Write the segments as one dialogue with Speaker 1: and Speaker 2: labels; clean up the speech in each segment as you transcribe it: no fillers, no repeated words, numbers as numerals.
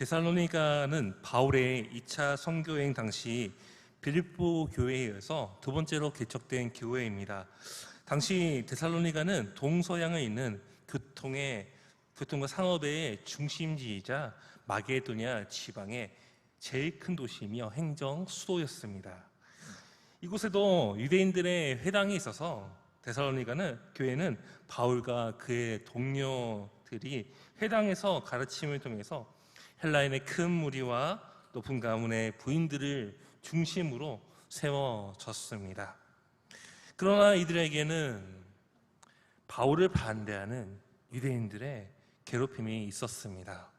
Speaker 1: 데살로니가는 바울의 2차 선교여행 당시 빌립보 교회에 의해서 두 번째로 개척된 교회입니다. 당시 데살로니가는 동서양에 있는 교통과 상업의 중심지이자 마게도냐 지방의 제일 큰 도시이며 행정 수도였습니다. 이곳에도 유대인들의 회당이 있어서 데살로니가는 교회는 바울과 그의 동료들이 회당에서 가르침을 통해서 헬라인의 큰 무리와 높은 가문의 부인들을 중심으로 세워졌습니다. 그러나 이들에게는 바울을 반대하는 유대인들의 괴롭힘이 있었습니다.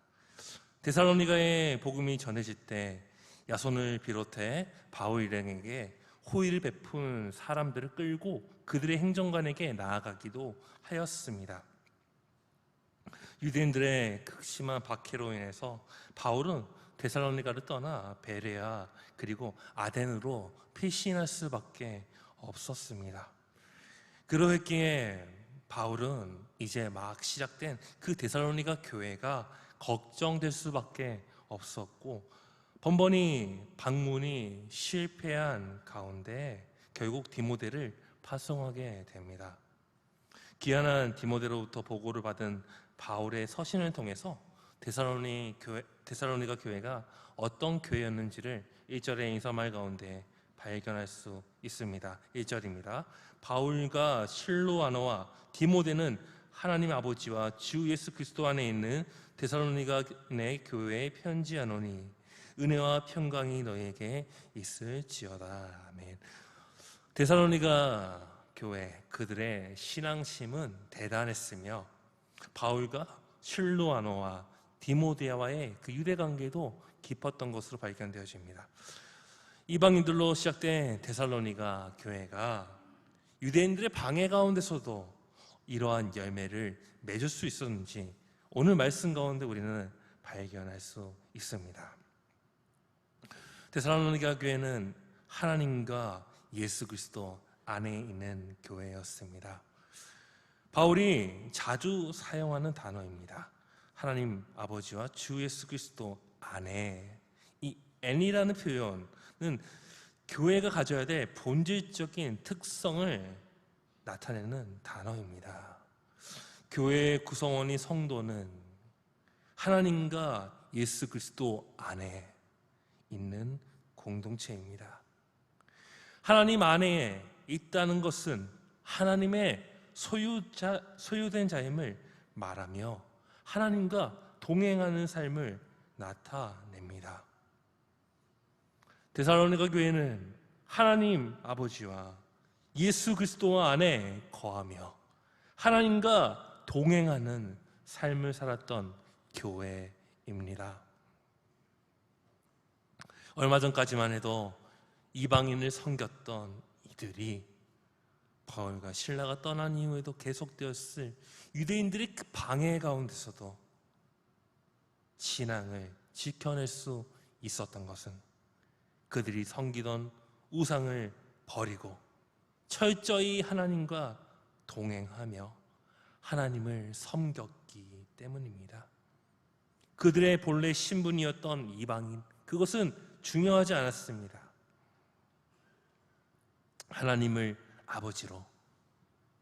Speaker 1: 데살로니가의 복음이 전해질 때 야손을 비롯해 바울 일행에게 호의를 베푼 사람들을 끌고 그들의 행정관에게 나아가기도 하였습니다. 유대인들의 극심한 박해로 인해서 바울은 데살로니가를 떠나 베레아 그리고 아덴으로 피신할 수밖에 없었습니다. 그러했기에 바울은 이제 막 시작된 그 데살로니가 교회가 걱정될 수밖에 없었고 번번이 방문이 실패한 가운데 결국 디모데를 파송하게 됩니다. 귀환한 디모데로부터 보고를 받은 바울의 서신을 통해서 데살로니가 교회가 어떤 교회였는지를 1절의 인사말 가운데 발견할 수 있습니다. 1절입니다. 바울과 실로아너와 디모데는 하나님 아버지와 주 예수 그리스도 안에 있는 데살로니가 내 교회에 편지하노니 은혜와 평강이 너희에게 있을지어다. 아멘. 데살로니가 교회 그들의 신앙심은 대단했으며 바울과 실로아노와 디모데와의 그 유대 관계도 깊었던 것으로 발견되어집니다. 이방인들로 시작된 데살로니가 교회가 유대인들의 방해 가운데서도 이러한 열매를 맺을 수 있었는지 오늘 말씀 가운데 우리는 발견할 수 있습니다. 데살로니가 교회는 하나님과 예수 그리스도 안에 있는 교회였습니다. 바울이 자주 사용하는 단어입니다. 하나님 아버지와 주 예수 그리스도 안에, 이 N이라는 표현은 교회가 가져야 될 본질적인 특성을 나타내는 단어입니다. 교회의 구성원인 성도는 하나님과 예수 그리스도 안에 있는 공동체입니다. 하나님 안에 있다는 것은 하나님의 소유된 자임을 말하며 하나님과 동행하는 삶을 나타냅니다. 데살로니가 교회는 하나님 아버지와 예수 그리스도 안에 거하며 하나님과 동행하는 삶을 살았던 교회입니다. 얼마 전까지만 해도 이방인을 섬겼던 이들이 바울과 실라가 떠난 이후에도 계속되었을 유대인들의 그 방해 가운데서도 신앙을 지켜낼 수 있었던 것은 그들이 섬기던 우상을 버리고 철저히 하나님과 동행하며 하나님을 섬겼기 때문입니다. 그들의 본래 신분이었던 이방인, 그것은 중요하지 않았습니다. 하나님을 아버지로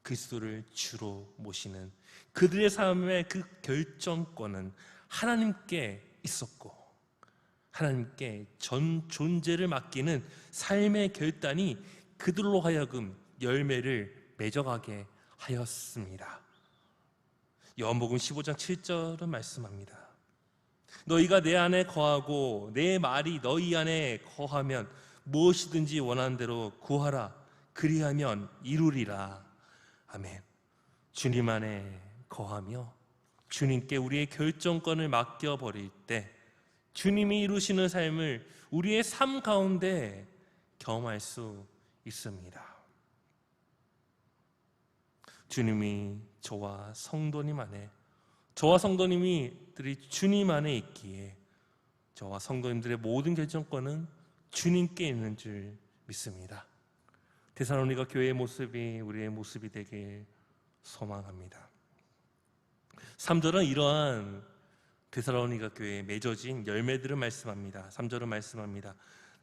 Speaker 1: 그리스도를 주로 모시는 그들의 삶의 그 결정권은 하나님께 있었고 하나님께 전 존재를 맡기는 삶의 결단이 그들로 하여금 열매를 맺어가게 하였습니다. 요한복음 15장 7절은 말씀합니다. 너희가 내 안에 거하고 내 말이 너희 안에 거하면 무엇이든지 원하는 대로 구하라. 그리하면 이루리라. 아멘. 주님 안에 거하며 주님께 우리의 결정권을 맡겨버릴 때 주님이 이루시는 삶을 우리의 삶 가운데 경험할 수 있습니다. 주님이 저와 성도님 안에, 저와 성도님들이 주님 안에 있기에 저와 성도님들의 모든 결정권은 주님께 있는 줄 믿습니다. 데살로니가 교회의 모습이 우리의 모습이 되길 소망합니다. 3절은 이러한 데살로니가 교회에 맺어진 열매들을 말씀합니다. 3절은 말씀합니다.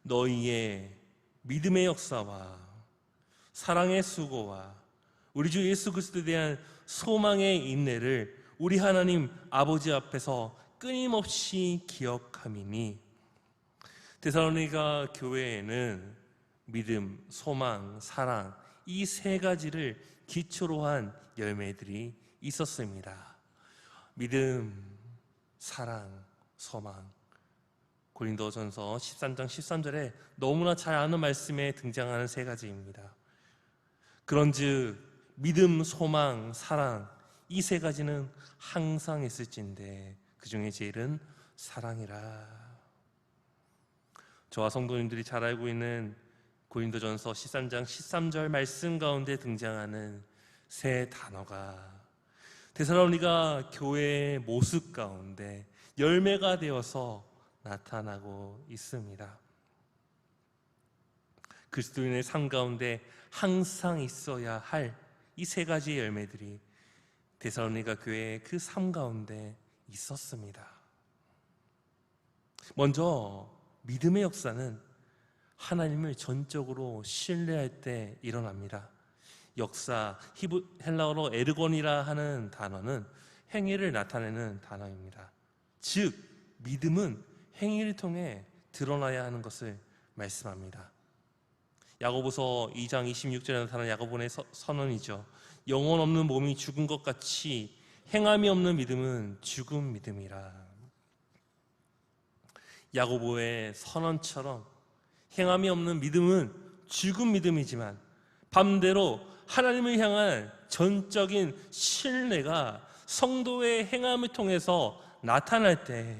Speaker 1: 너희의 믿음의 역사와 사랑의 수고와 우리 주 예수 그리스도에 대한 소망의 인내를 우리 하나님 아버지 앞에서 끊임없이 기억함이니. 데살로니가 교회에는 믿음, 소망, 사랑 이 세 가지를 기초로 한 열매들이 있었습니다. 믿음, 사랑, 소망. 고린도전서 13장 13절에 너무나 잘 아는 말씀에 등장하는 세 가지입니다. 그런즉 믿음, 소망, 사랑 이 세 가지는 항상 있을진데 그 중에 제일은 사랑이라. 저와 성도님들이 잘 알고 있는 고린도전서 13장 13절 말씀 가운데 등장하는 세 단어가 데살로니가 교회의 모습 가운데 열매가 되어서 나타나고 있습니다. 그리스도인의 삶 가운데 항상 있어야 할 이 세 가지의 열매들이 데살로니가 교회의 그 삶 가운데 있었습니다. 먼저 믿음의 역사는 하나님을 전적으로 신뢰할 때 일어납니다. 역사, 헬라어로 에르곤이라 하는 단어는 행위를 나타내는 단어입니다. 즉 믿음은 행위를 통해 드러나야 하는 것을 말씀합니다. 야고보서 2장 26절에 나타난 야고보의 선언이죠. 영혼 없는 몸이 죽은 것 같이 행함이 없는 믿음은 죽은 믿음이라. 야고보의 선언처럼 행함이 없는 믿음은 죽은 믿음이지만 반대로 하나님을 향한 전적인 신뢰가 성도의 행함을 통해서 나타날 때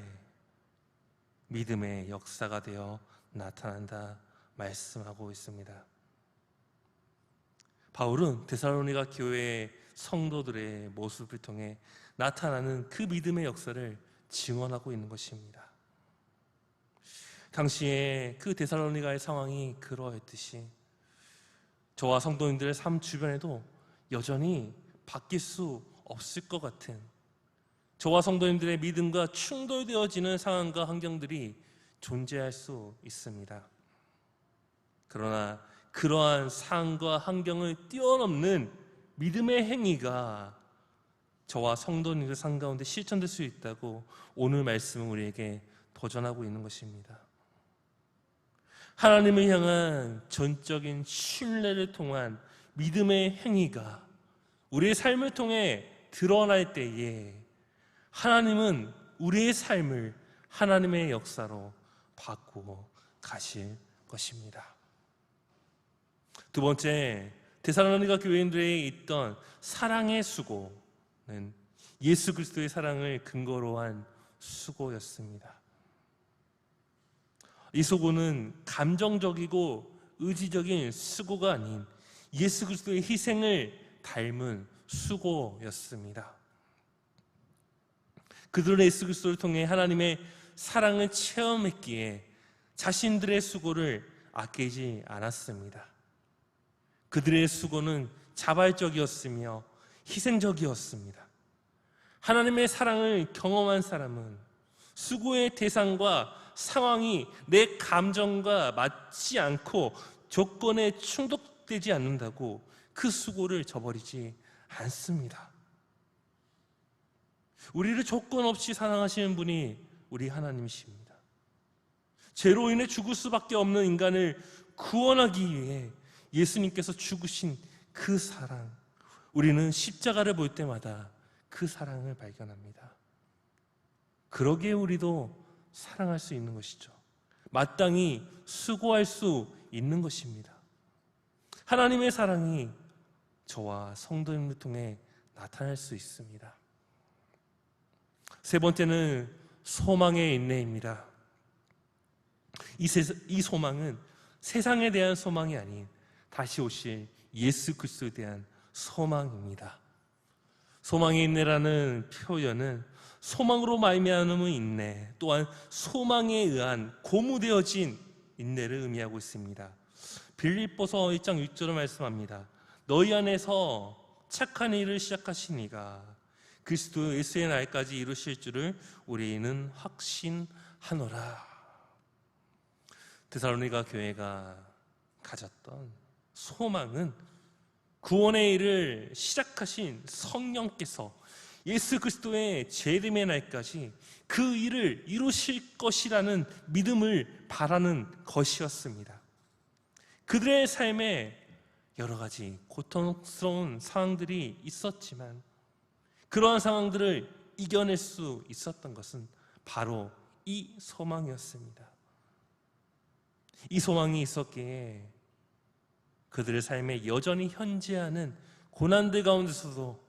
Speaker 1: 믿음의 역사가 되어 나타난다 말씀하고 있습니다. 바울은 데살로니가 교회의 성도들의 모습을 통해 나타나는 그 믿음의 역사를 증언하고 있는 것입니다. 당시에 그 데살로니가의 상황이 그러했듯이 저와 성도님들의 삶 주변에도 여전히 바뀔 수 없을 것 같은 저와 성도님들의 믿음과 충돌되어지는 상황과 환경들이 존재할 수 있습니다. 그러나 그러한 상황과 환경을 뛰어넘는 믿음의 행위가 저와 성도님들 삶 가운데 실천될 수 있다고 오늘 말씀은 우리에게 도전하고 있는 것입니다. 하나님을 향한 전적인 신뢰를 통한 믿음의 행위가 우리의 삶을 통해 드러날 때에 하나님은 우리의 삶을 하나님의 역사로 바꾸어 가실 것입니다. 두 번째, 데살로니가 교인들에 있던 사랑의 수고는 예수 그리스도의 사랑을 근거로 한 수고였습니다. 이 수고는 감정적이고 의지적인 수고가 아닌 예수 그리스도의 희생을 닮은 수고였습니다. 그들은 예수 그리스도를 통해 하나님의 사랑을 체험했기에 자신들의 수고를 아끼지 않았습니다. 그들의 수고는 자발적이었으며 희생적이었습니다. 하나님의 사랑을 경험한 사람은 수고의 대상과 상황이 내 감정과 맞지 않고 조건에 충족되지 않는다고 그 수고를 저버리지 않습니다. 우리를 조건 없이 사랑하시는 분이 우리 하나님이십니다. 죄로 인해 죽을 수밖에 없는 인간을 구원하기 위해 예수님께서 죽으신 그 사랑, 우리는 십자가를 볼 때마다 그 사랑을 발견합니다. 그러기에 우리도 사랑할 수 있는 것이죠. 마땅히 수고할 수 있는 것입니다. 하나님의 사랑이 저와 성도님을 통해 나타날 수 있습니다. 세 번째는 소망의 인내입니다. 이 소망은 세상에 대한 소망이 아닌 다시 오실 예수 그리스도에 대한 소망입니다. 소망의 인내라는 표현은 소망으로 말미암은 인내, 또한 소망에 의한 고무되어진 인내를 의미하고 있습니다. 빌립보서 1장 6절을 말씀합니다. 너희 안에서 착한 일을 시작하신 이가 그리스도 예수의 날까지 이루실 줄을 우리는 확신하노라. 데살로니가 교회가 가졌던 소망은 구원의 일을 시작하신 성령께서 예수 그리스도의 재림의 날까지 그 일을 이루실 것이라는 믿음을 바라는 것이었습니다. 그들의 삶에 여러 가지 고통스러운 상황들이 있었지만 그러한 상황들을 이겨낼 수 있었던 것은 바로 이 소망이었습니다. 이 소망이 있었기에 그들의 삶에 여전히 현재하는 고난들 가운데서도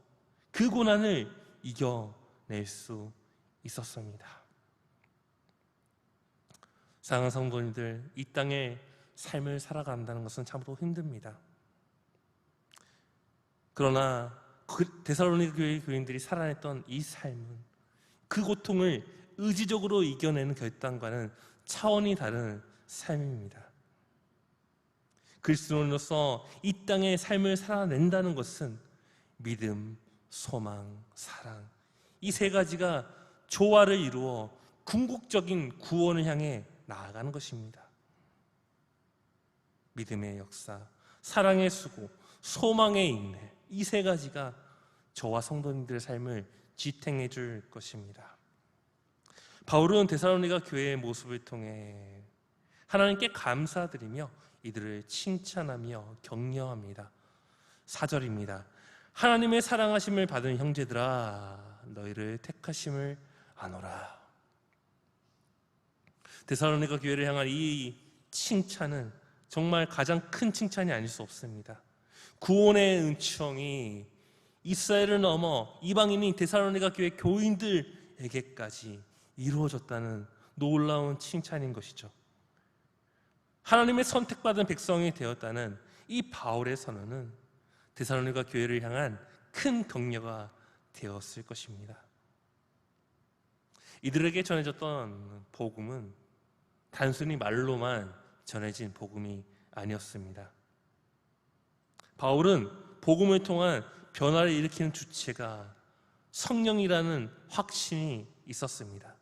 Speaker 1: 그 고난을 이겨낼 수 있었습니다. 사랑하는 성도님들, 이 땅의 삶을 살아간다는 것은 참으로 힘듭니다. 그러나 데살로니가 교회의 교인들이 살아냈던 이 삶은 그 고통을 의지적으로 이겨내는 결단과는 차원이 다른 삶입니다. 그리스도인으로서 이 땅의 삶을 살아낸다는 것은 믿음, 소망, 사랑, 이 세 가지가 조화를 이루어 궁극적인 구원을 향해 나아가는 것입니다. 믿음의 역사, 사랑의 수고, 소망의 인내, 이 세 가지가 저와 성도님들의 삶을 지탱해 줄 것입니다. 바울은 데살로니가 교회의 모습을 통해 하나님께 감사드리며 이들을 칭찬하며 격려합니다. 4절입니다. 하나님의 사랑하심을 받은 형제들아, 너희를 택하심을 아노라. 데살로니가 교회를 향한 이 칭찬은 정말 가장 큰 칭찬이 아닐 수 없습니다. 구원의 은총이 이스라엘을 넘어 이방인인 데살로니가 교회 교인들에게까지 이루어졌다는 놀라운 칭찬인 것이죠. 하나님의 선택받은 백성이 되었다는 이 바울의 선언은 데살로니가 교회를 향한 큰 격려가 되었을 것입니다. 이들에게 전해졌던 복음은 단순히 말로만 전해진 복음이 아니었습니다. 바울은 복음을 통한 변화를 일으키는 주체가 성령이라는 확신이 있었습니다.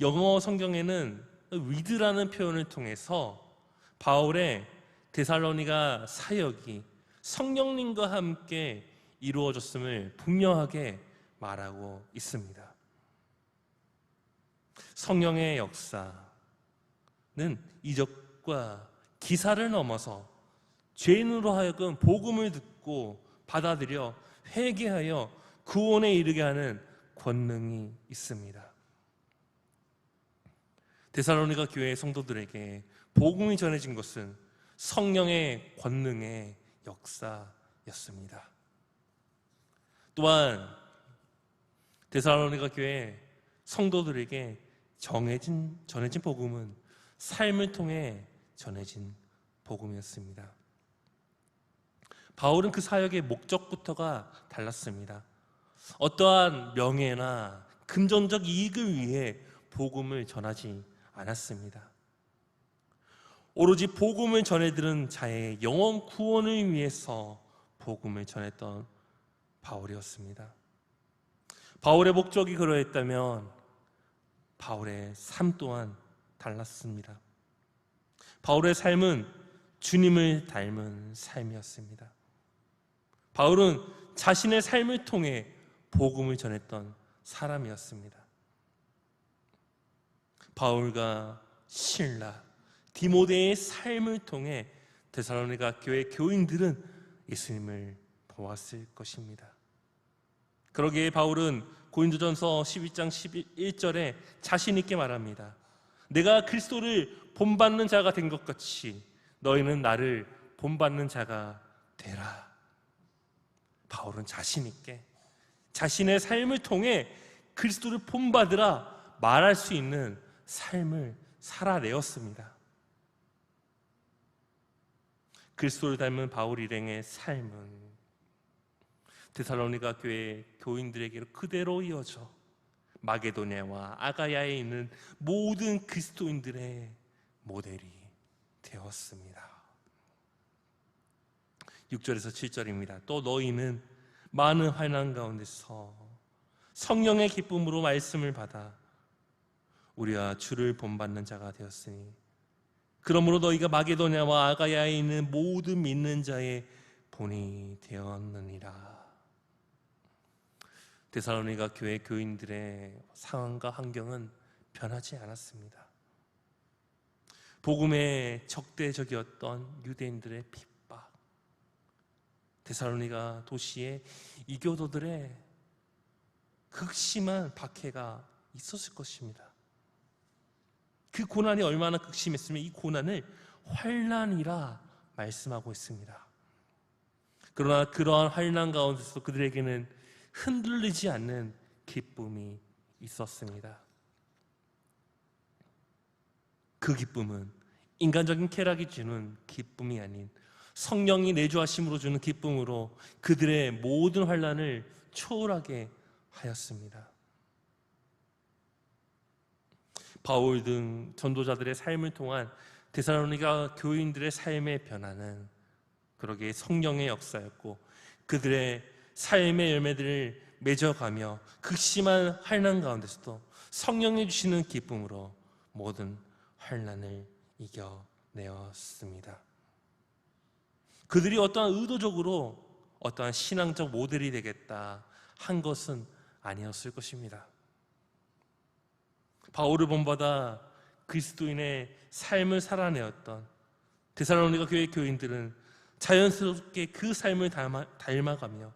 Speaker 1: 영어 성경에는 with라는 표현을 통해서 바울의 데살로니가 사역이 성령님과 함께 이루어졌음을 분명하게 말하고 있습니다. 성령의 역사는 이적과 기사를 넘어서 죄인으로 하여금 복음을 듣고 받아들여 회개하여 구원에 이르게 하는 권능이 있습니다. 데살로니가 교회의 성도들에게 복음이 전해진 것은 성령의 권능의 역사였습니다. 또한 데살로니가 교회 성도들에게 전해진 복음은 삶을 통해 전해진 복음이었습니다. 바울은 그 사역의 목적부터가 달랐습니다. 어떠한 명예나 금전적 이익을 위해 복음을 전하지 않았습니다. 오로지 복음을 전해 들은 자의 영혼 구원을 위해서 복음을 전했던 바울이었습니다. 바울의 목적이 그러했다면 바울의 삶 또한 달랐습니다. 바울의 삶은 주님을 닮은 삶이었습니다. 바울은 자신의 삶을 통해 복음을 전했던 사람이었습니다. 바울과 실라, 디모데의 삶을 통해 데살로니가 교회 교인들은 예수님을 보았을 것입니다. 그러기에 바울은 고린도전서 12장 11절에 자신 있게 말합니다. 내가 그리스도를 본받는 자가 된 것 같이 너희는 나를 본받는 자가 되라. 바울은 자신 있게 자신의 삶을 통해 그리스도를 본받으라 말할 수 있는 삶을 살아내었습니다. 그리스도를 닮은 바울 일행의 삶은 데살로니가 교회 교인들에게로 그대로 이어져 마게도냐와 아가야에 있는 모든 그리스도인들의 모델이 되었습니다. 6절에서 7절입니다. 또 너희는 많은 환난 가운데서 성령의 기쁨으로 말씀을 받아 우리와 주를 본받는 자가 되었으니 그러므로 너희가 마게도냐와 아가야에 있는 모든 믿는 자의 본이 되었느니라. 데살로니가 교회 교인들의 상황과 환경은 변하지 않았습니다. 복음의 적대적이었던 유대인들의 핍박, 데살로니가 도시의 이교도들의 극심한 박해가 있었을 것입니다. 그 고난이 얼마나 극심했으면 이 고난을 환난이라 말씀하고 있습니다. 그러나 그러한 환난 가운데서 그들에게는 흔들리지 않는 기쁨이 있었습니다. 그 기쁨은 인간적인 쾌락이 주는 기쁨이 아닌 성령이 내주하심으로 주는 기쁨으로 그들의 모든 환난을 초월하게 하였습니다. 바울 등 전도자들의 삶을 통한 데살로니가 교인들의 삶의 변화는 그러기에 성령의 역사였고 그들의 삶의 열매들을 맺어가며 극심한 환난 가운데서도 성령이 주시는 기쁨으로 모든 환난을 이겨내었습니다. 그들이 어떠한 의도적으로 어떠한 신앙적 모델이 되겠다 한 것은 아니었을 것입니다. 바울을 본받아 그리스도인의 삶을 살아내었던 데살로니가 교회 교인들은 자연스럽게 그 삶을 닮아가며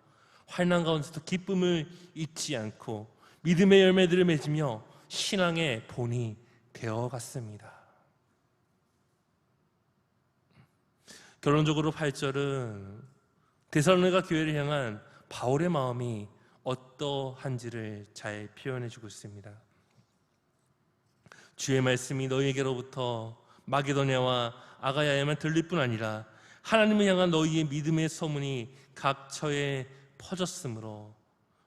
Speaker 1: 환난 가운데서도 기쁨을 잊지 않고 믿음의 열매들을 맺으며 신앙의 본이 되어갔습니다. 결론적으로 8절은 데살로니가 교회를 향한 바울의 마음이 어떠한지를 잘 표현해주고 있습니다. 주의 말씀이 너희에게로부터 마게도냐와 아가야에만 들릴 뿐 아니라 하나님을 향한 너희의 믿음의 소문이 각처에 퍼졌으므로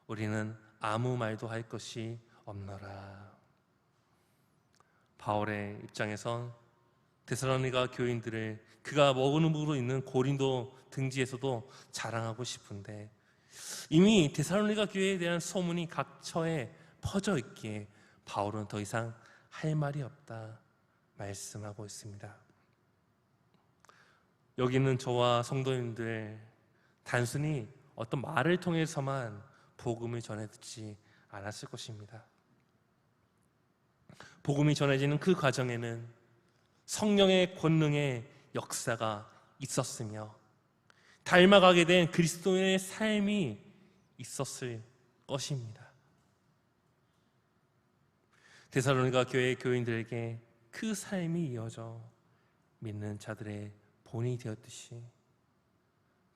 Speaker 1: 우리는 아무 말도 할 것이 없노라. 바울의 입장에선 데살로니가 교인들을 그가 머무르고 있는 고린도 등지에서도 자랑하고 싶은데 이미 데살로니가 교회에 대한 소문이 각처에 퍼져 있기에 바울은 더 이상 할 말이 없다 말씀하고 있습니다. 여기 있는 저와 성도님들 단순히 어떤 말을 통해서만 복음을 전해 듣지 않았을 것입니다. 복음이 전해지는 그 과정에는 성령의 권능의 역사가 있었으며 닮아가게 된 그리스도인의 삶이 있었을 것입니다. 데살로니가 교회 교인들에게 그 삶이 이어져 믿는 자들의 본이 되었듯이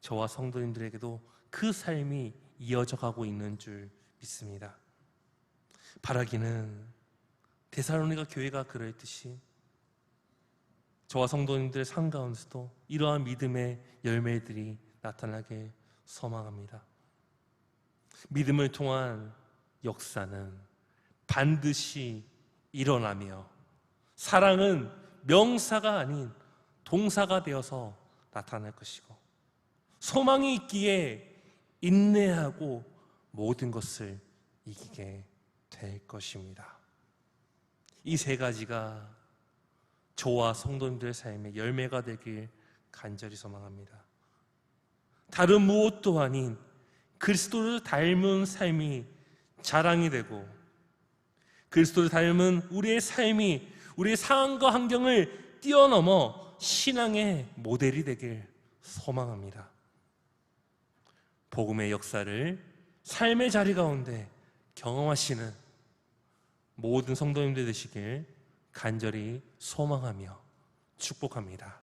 Speaker 1: 저와 성도님들에게도 그 삶이 이어져 가고 있는 줄 믿습니다. 바라기는 데살로니가 교회가 그랬듯이 저와 성도님들의 삶 가운데서도 이러한 믿음의 열매들이 나타나게 소망합니다. 믿음을 통한 역사는 반드시 일어나며 사랑은 명사가 아닌 동사가 되어서 나타날 것이고 소망이 있기에 인내하고 모든 것을 이기게 될 것입니다. 이 세 가지가 저와 성도님들의 삶의 열매가 되길 간절히 소망합니다. 다른 무엇도 아닌 그리스도를 닮은 삶이 자랑이 되고 그리스도를 닮은 우리의 삶이 우리의 상황과 환경을 뛰어넘어 신앙의 모델이 되길 소망합니다. 복음의 역사를 삶의 자리 가운데 경험하시는 모든 성도님들 되시길 간절히 소망하며 축복합니다.